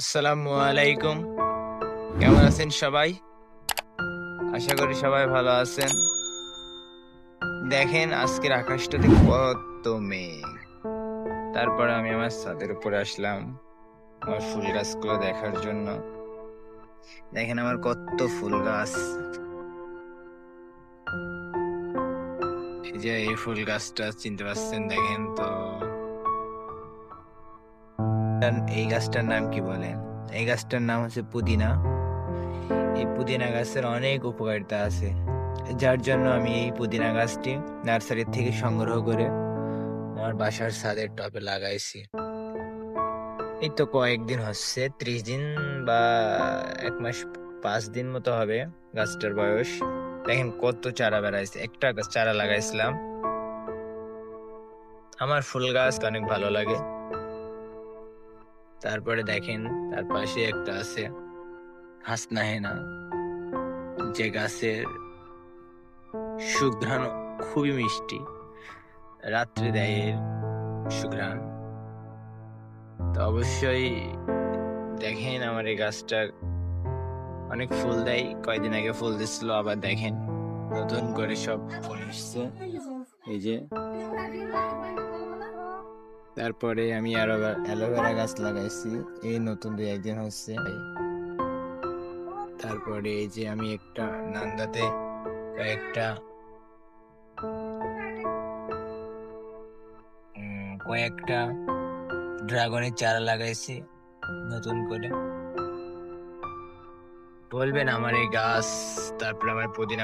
আসসালামু আলাইকুম। কেমন আছেন সবাই? আশা করি সবাই ভালো আছেন। দেখেন আজকের আকাশটাতে কত মেঘ। তারপরে আমি আমার ছাদের উপরে আসলাম আমার ফুল গাছগুলো দেখার জন্য। দেখেন আমার কত ফুল গাছ। এই যে এই ফুল গাছটা চিনতে পারছেন, দেখেন তো এই গাছটার নাম কি বলেন? এই গাছটার নাম হচ্ছে পুদিনা। এই পুদিনা গাছের অনেক উপকারিতা আছে, যার জন্য আমি এই পুদিনা গাছটি নার্সারি থেকে সংগ্রহ করে আমার বাসার ছাদের টবে লাগাইছি। এই তো কয়েকদিন হচ্ছে, 30 দিন বা 1 মাস 5 দিন মতো হবে গাছটার বয়স। দেখেন কত চারা বেড়াইছে। একটা গাছ চারা লাগাইছিলাম। আমার ফুল গাছ অনেক ভালো লাগে। তারপরে দেখেন তার পাশে একটা আছে হাসনা হেনা, যে গাছের সুঘ্রাণ খুবই মিষ্টি, রাত্রে দেয় এর সুঘ্রাণ। তো অবশ্যই দেখেন আমার এই গাছটা অনেক ফুল দেয়। কয়দিন আগে ফুল দিছিল, আবার দেখেন নতুন করে সব ফুল এসছে। এই যে তারপরে আমি আরো অ্যালোভেরা গাছ লাগাইছি, এই নতুন 2-1 দিন হচ্ছে। তারপরে এই যে আমি একটা নান্দাতে কয়েকটা কয়েকটা ড্রাগনের চারা লাগাইছি নতুন করে। বলবেন আমার এই গাছ, তারপরে আমার পুদিনা